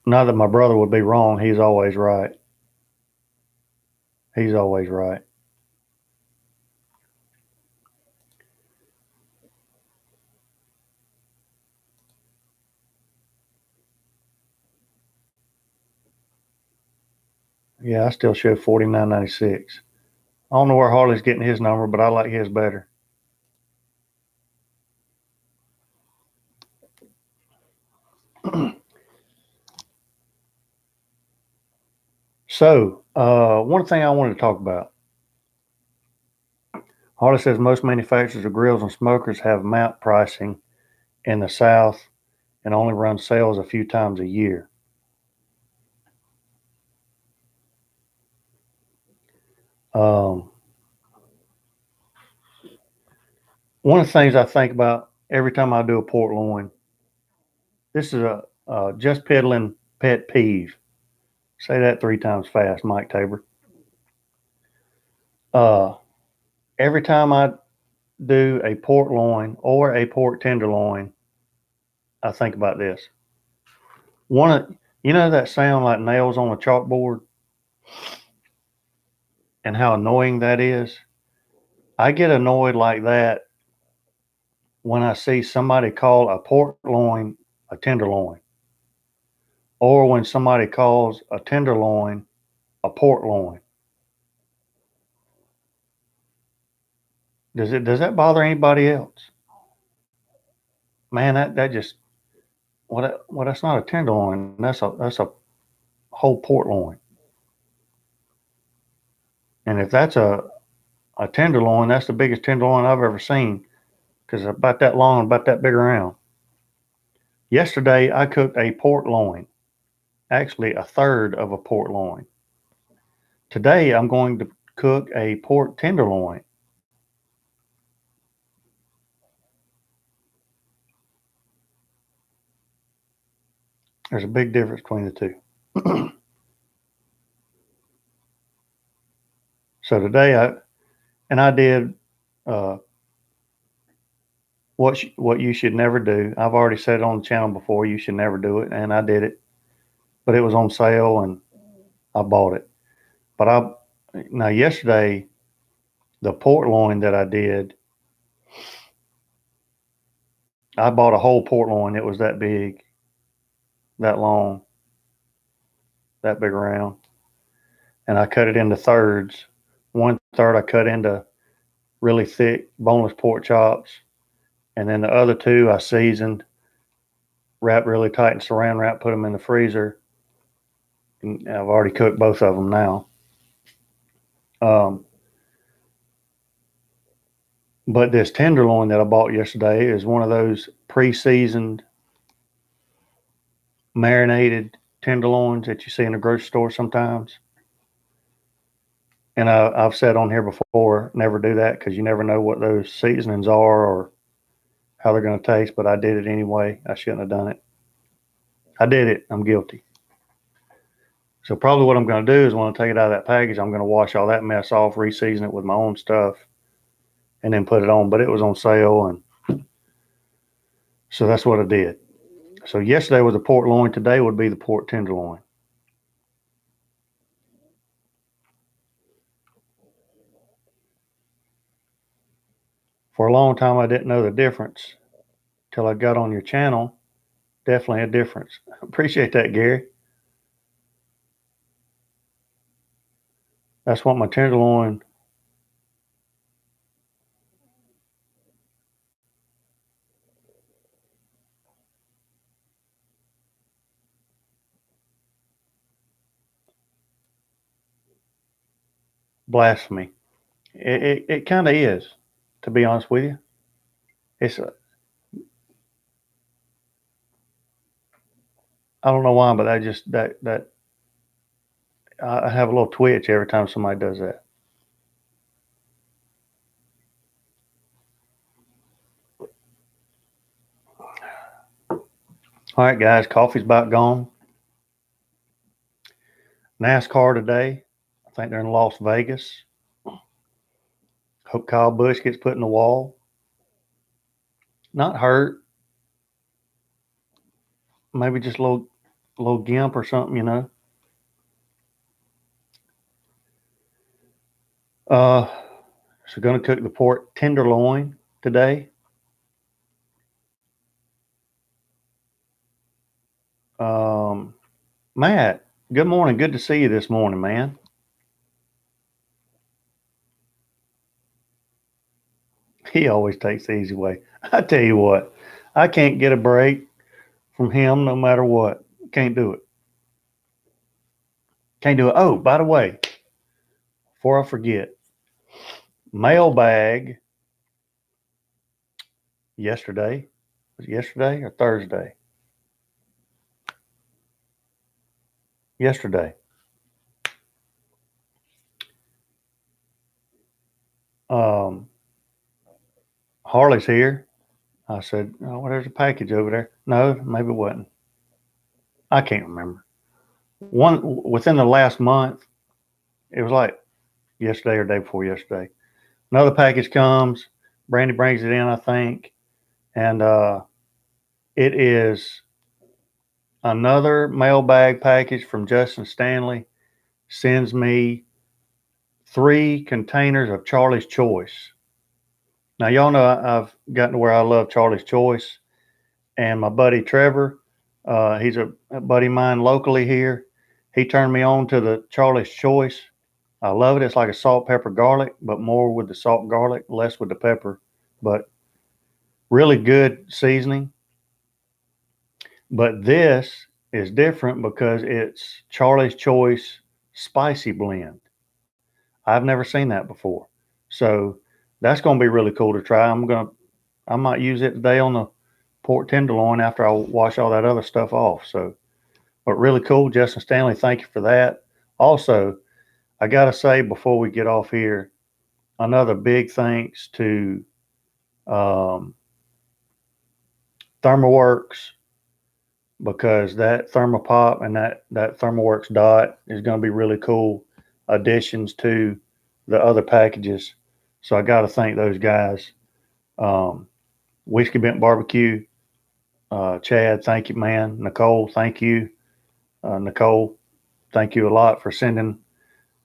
Not that my brother would be wrong. He's always right. He's always right. Yeah, I still show 49.96. I don't know where Harley's getting his number, but I like his better. So, one thing I wanted to talk about. Harley says most manufacturers of grills and smokers have mount pricing in the South and only run sales a few times a year. Um, One of the things I think about every time I do a port loin, this is a Jus Piddlin pet peeve. Say that 3 times fast, Mike Tabor. Uh, every time I do a port loin or a pork tenderloin, I think about this. You know that sound like nails on a chalkboard and how annoying that is? I get annoyed like that when I see somebody call a pork loin a tenderloin, or when somebody calls a tenderloin a pork loin. Does that bother anybody else? Man, that just well, that's not a tenderloin. That's a whole pork loin. And if that's a tenderloin, that's the biggest tenderloin I've ever seen because it's about that long, about that big around. Yesterday, I cooked a pork loin, actually a third of a pork loin. Today, I'm going to cook a pork tenderloin. There's a big difference between the two. So today, I did uh, what you should never do. I've already said it on the channel before. You should never do it, and I did it, but it was on sale, and I bought it. But now yesterday, the pork loin that I did, I bought a whole pork loin. It was that big, that long, that big around, and I cut it into thirds. 1/3 I cut into really thick boneless pork chops, and then the other two I seasoned, wrapped really tight in saran wrap, put them in the freezer. And I've already cooked both of them now. Um, but this tenderloin that I bought yesterday is one of those pre-seasoned, marinated tenderloins that you see in the grocery store sometimes. And I've said on here before, never do that because you never know what those seasonings are or how they're going to taste. But I did it anyway. I shouldn't have done it. I did it. I'm guilty. So probably what I'm going to do is when I take it out of that package, I'm going to wash all that mess off, re-season it with my own stuff, and then put it on. But it was on sale, and so that's what I did. So yesterday was the pork loin. Today would be the pork tenderloin. For a long time, I didn't know the difference till I got on your channel. Definitely a difference. Appreciate that, Gary. That's what my tenderloin. Blasphemy. It kind of is, to be honest with you. It's I don't know why, but I just that I have a little twitch every time somebody does that. All right, guys, coffee's about gone. NASCAR today. I think they're in Las Vegas. Hope Kyle Busch gets put in the wall. Not hurt. Maybe just a little gimp or something, you know. So going to cook the pork tenderloin today. Matt, good morning. Good to see you this morning, man. He always takes the easy way. I tell you what, I can't get a break from him no matter what. Can't do it. Can't do it. Oh, by the way, before I forget, mailbag yesterday. Was it yesterday or Thursday? Yesterday. Um, Harley's here. I said, oh, well, there's a package over there. No, maybe it wasn't. I can't remember. One within the last month, it was like yesterday or day before yesterday. Another package comes. Brandy brings it in, I think, and it is another mailbag package from Justin Stanley. Sends me 3 containers of Charlie's Choice. Now, y'all know I've gotten to where I love Charlie's Choice, and my buddy Trevor, he's a buddy of mine locally here. He turned me on to the Charlie's Choice. I love it. It's like a salt, pepper, garlic, but more with the salt, garlic, less with the pepper. But really good seasoning. But this is different because it's Charlie's Choice spicy blend. I've never seen that before. So that's going to be really cool to try. I might use it today on the pork tenderloin after I wash all that other stuff off. So, but really cool. Justin Stanley, thank you for that. Also, I got to say before we get off here, another big thanks to ThermoWorks, because that Thermopop and that ThermoWorks Dot is going to be really cool additions to the other packages. So I got to thank those guys. Whiskey Bent Barbecue, Chad, thank you, man. Nicole, thank you. Nicole, thank you a lot for sending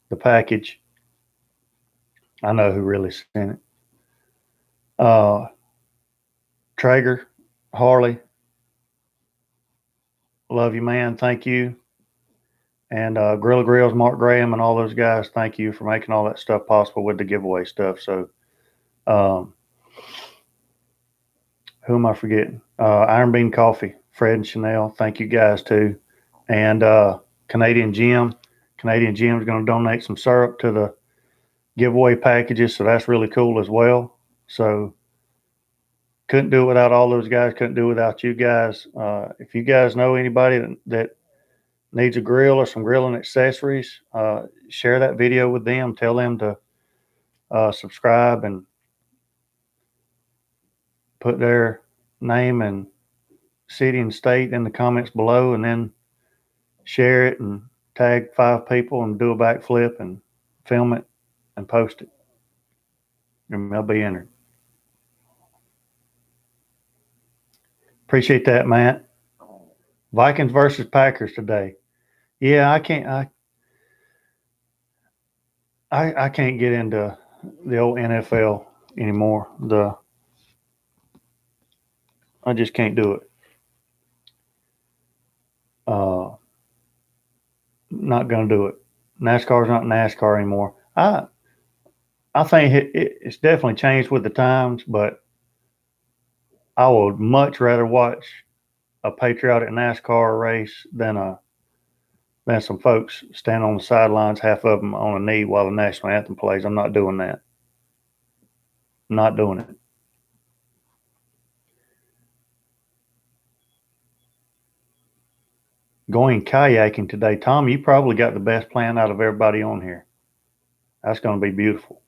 the package. I know who really sent it. Traeger, Harley, love you, man. Thank you. And Grilla Grills, Mark Graham, and all those guys, thank you for making all that stuff possible with the giveaway stuff. So, who am I forgetting? Iron Bean Coffee, Fred and Chanel, thank you guys too. And Canadian Jim is going to donate some syrup to the giveaway packages, so that's really cool as well. So couldn't do it without all those guys. Couldn't do it without you guys. If you guys know anybody that needs a grill or some grilling accessories, share that video with them. Tell them to subscribe and put their name and city and state in the comments below, and then share it and tag 5 people and do a backflip and film it and post it. And they'll be entered. Appreciate that, Matt. Vikings versus Packers today. Yeah, I can't get into the old NFL anymore. I just can't do it. Not gonna do it. NASCAR's not NASCAR anymore. I think it's definitely changed with the times, but I would much rather watch a patriotic NASCAR race than some folks stand on the sidelines, half of them on a knee while the national anthem plays. I'm not doing that. I'm not doing it. Going kayaking today. Tom, you probably got the best plan out of everybody on here. That's going to be beautiful.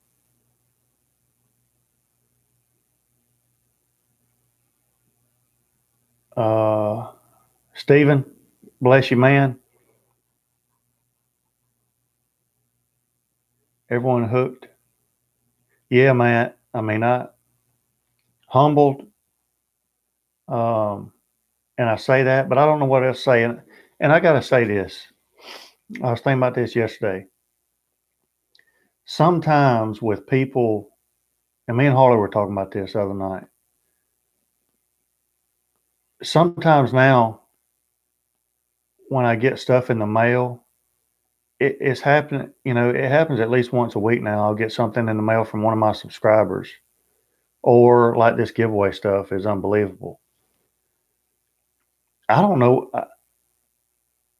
Stephen, bless you, man. Everyone hooked. Yeah, Matt. I mean, I humbled, and I say that, but I don't know what else to say. And I got to say this. I was thinking about this yesterday. Sometimes with people, and me and Harley were talking about this the other night. Sometimes now, when I get stuff in the mail, it's happening. You know, it happens at least once a week now. I'll get something in the mail from one of my subscribers, or like this giveaway stuff is unbelievable. I don't know.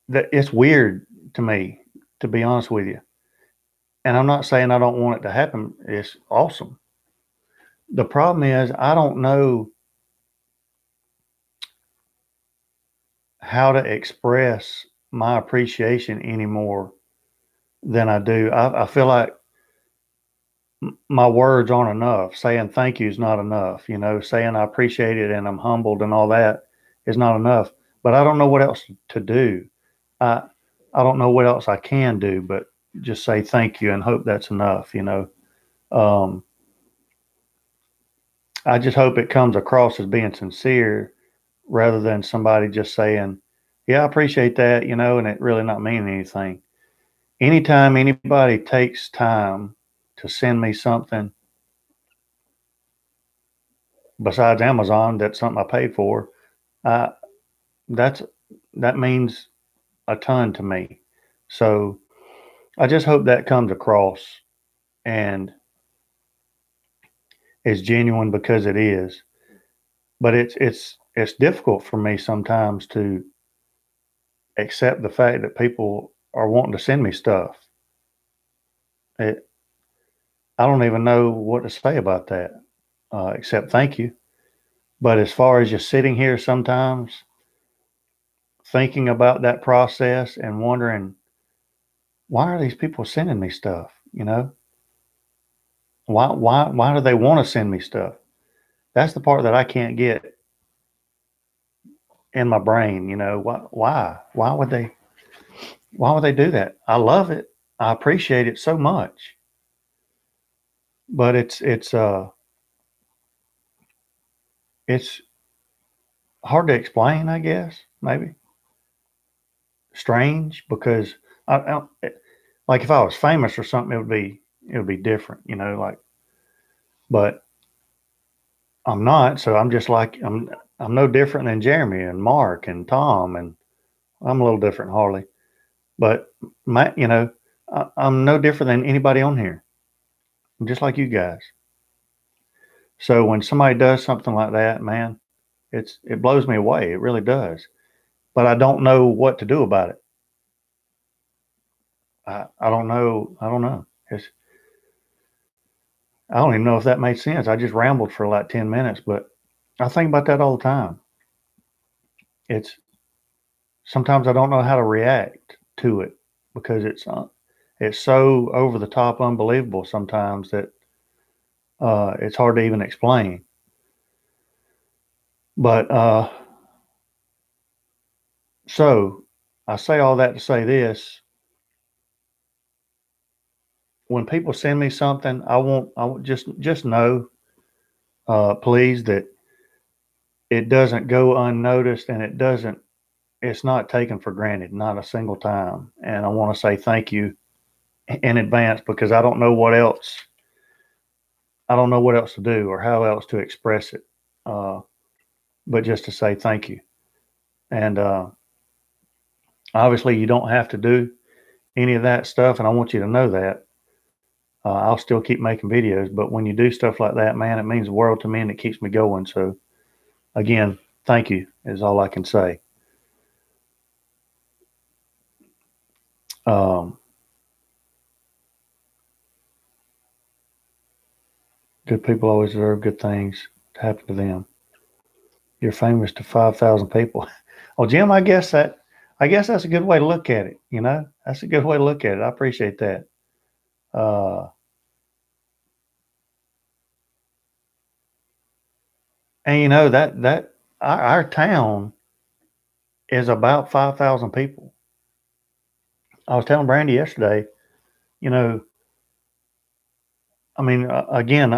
That it's weird to me, to be honest with you. And I'm not saying I don't want it to happen. It's awesome. The problem is I don't know how to express my appreciation anymore than I do. I feel like my words aren't enough. Saying thank you is not enough. You know, saying I appreciate it and I'm humbled and all that is not enough. But I don't know what else to do. I I don't know what else I can do, but just say thank you and hope that's enough. You know, um, I just hope it comes across as being sincere rather than somebody just saying, "Yeah, I appreciate that," you know, and it really not meaning anything. Anytime anybody takes time to send me something besides Amazon, that's something I paid for, uh, that's that means a ton to me. So I just hope that comes across and is genuine because it is. But it's difficult for me sometimes to accept the fact that people are wanting to send me stuff. It, I don't even know what to say about that, except thank you. But as far as just sitting here sometimes thinking about that process and wondering, why are these people sending me stuff? You know, why do they want to send me stuff? That's the part that I can't get in my brain. You know, why would they do that? I love it. I appreciate it so much, but it's hard to explain. I guess maybe strange because like if I was famous or something, it would be different. You know, like but I'm not, so I'm just like I'm no different than Jeremy and Mark and Tom, and I'm a little different, Harley. But you know, I'm no different than anybody on here. I'm just like you guys. So when somebody does something like that, man, it blows me away. It really does. But I don't know what to do about it. I don't know. I don't know. I don't even know if that made sense. I just rambled for like 10 minutes, but I think about that all the time. It's sometimes I don't know how to react to it because it's so over the top, unbelievable sometimes that it's hard to even explain. But so I say all that to say this: when people send me something, I want just know, please, that it doesn't go unnoticed, and it's not taken for granted, not a single time. And I want to say thank you in advance because I don't know what else to do or how else to express it, uh, but just to say thank you. And obviously, you don't have to do any of that stuff, and I want you to know that. I'll still keep making videos, but when you do stuff like that, man, it means the world to me and it keeps me going. So, again, thank you is all I can say. Um, Good people always deserve good things to happen to them. You're famous to 5,000 people. Well, Jim, I guess that's a good way to look at it. You know, that's a good way to look at it. I appreciate that. Uh, and you know that our town is about 5,000 people. I was telling Brandy yesterday. You know, I mean, again,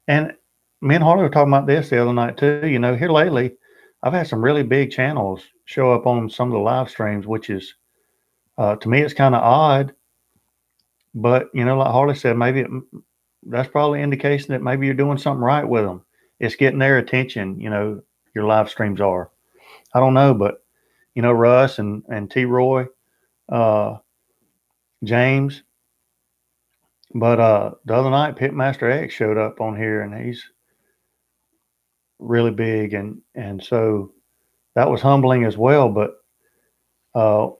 and me and Harley were talking about this the other night too. You know, here lately, I've had some really big channels show up on some of the live streams, which is to me, it's kind of odd. But you know, like Harley said, that's probably an indication that maybe you're doing something right with them. It's getting their attention. You know, your live streams are. I don't know, but you know, Russ and T. Roy, uh, James. But the other night, Pitmaster X showed up on here, and he's really big, and so that was humbling as well. But uh,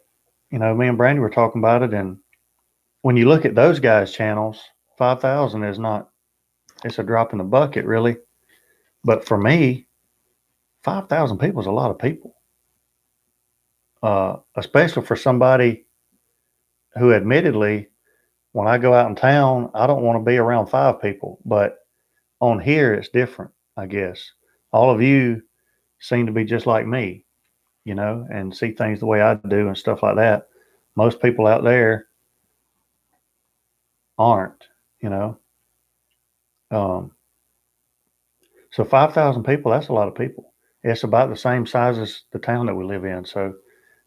you know, me and Brandy were talking about it, and when you look at those guys' channels, 5,000 is not. It's a drop in the bucket, really. But for me, 5,000 people is a lot of people, especially for somebody who, admittedly, when I go out in town, I don't want to be around 5 people. But on here, it's different, I guess. All of you seem to be just like me, you know, and see things the way I do and stuff like that. Most people out there aren't, you know. Um, so 5,000 people, that's a lot of people. It's about the same size as the town that we live in. So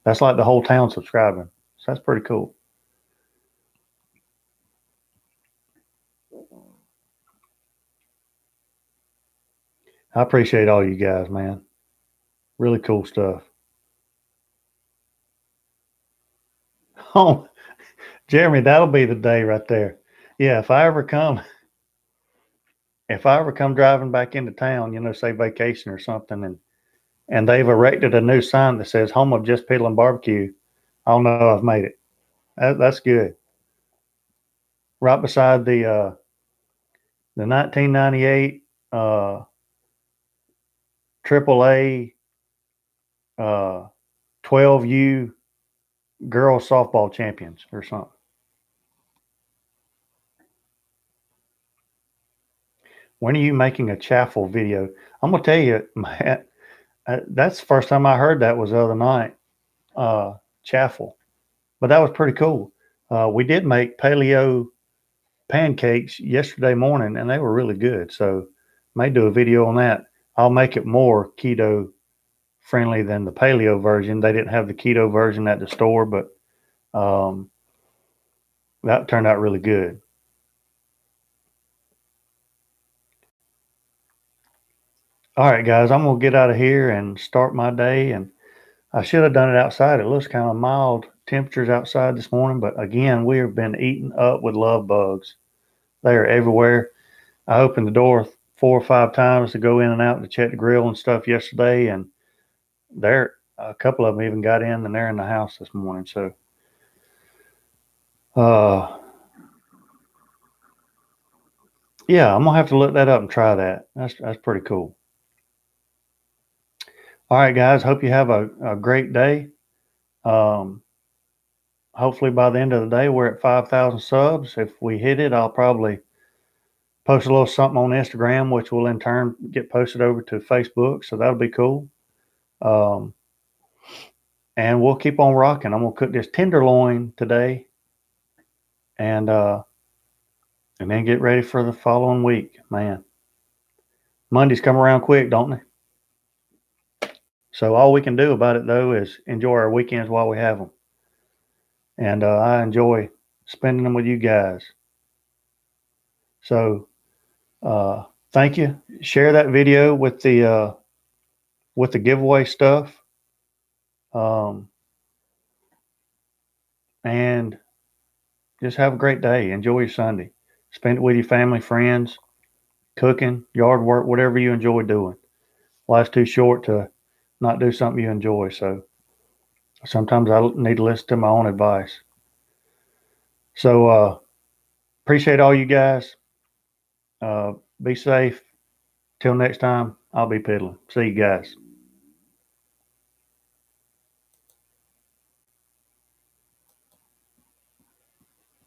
that's like the whole town subscribing. So that's pretty cool. I appreciate all you guys, man. Really cool stuff. Oh, Jeremy, that'll be the day right there. Yeah, if I ever come driving back into town, you know, say vacation or something, and they've erected a new sign that says "Home of Jus Piddlin BBQ," I'll know I've made it. That's good. Right beside the 1998 AAA 12U girls softball champions or something. When are you making a chaffle video? I'm gonna tell you, Matt. That's the first time I heard that was the other night. Uh, Chaffle, but that was pretty cool. We did make paleo pancakes yesterday morning, and they were really good. So, may do a video on that. I'll make it more keto friendly than the paleo version. They didn't have the keto version at the store, but um, that turned out really good. All right, guys, I'm gonna get out of here and start my day. And I should have done it outside. It looks kind of mild temperatures outside this morning, but again, we have been eaten up with love bugs. They are everywhere. I opened the door 4 or 5 times to go in and out to check the grill and stuff yesterday, and there a couple of them even got in, and they're in the house this morning. So, uh, yeah, I'm gonna have to look that up and try that. That's pretty cool. All right, guys. Hope you have a great day. Hopefully by the end of the day, we're at 5,000 subs. If we hit it, I'll probably post a little something on Instagram, which will in turn get posted over to Facebook. So that'll be cool. Um, and we'll keep on rocking. I'm gonna cook this tenderloin today, and then get ready for the following week. Man, Mondays come around quick, don't they? So all we can do about it though is enjoy our weekends while we have them, and I enjoy spending them with you guys. So thank you. Share that video with the giveaway stuff, um, and just have a great day. Enjoy your Sunday. Spend it with your family, friends, cooking, yard work, whatever you enjoy doing. Life's too short to not do something you enjoy. So sometimes I need to listen to my own advice. So appreciate all you guys. Be safe. Till next time, I'll be piddling. See you guys.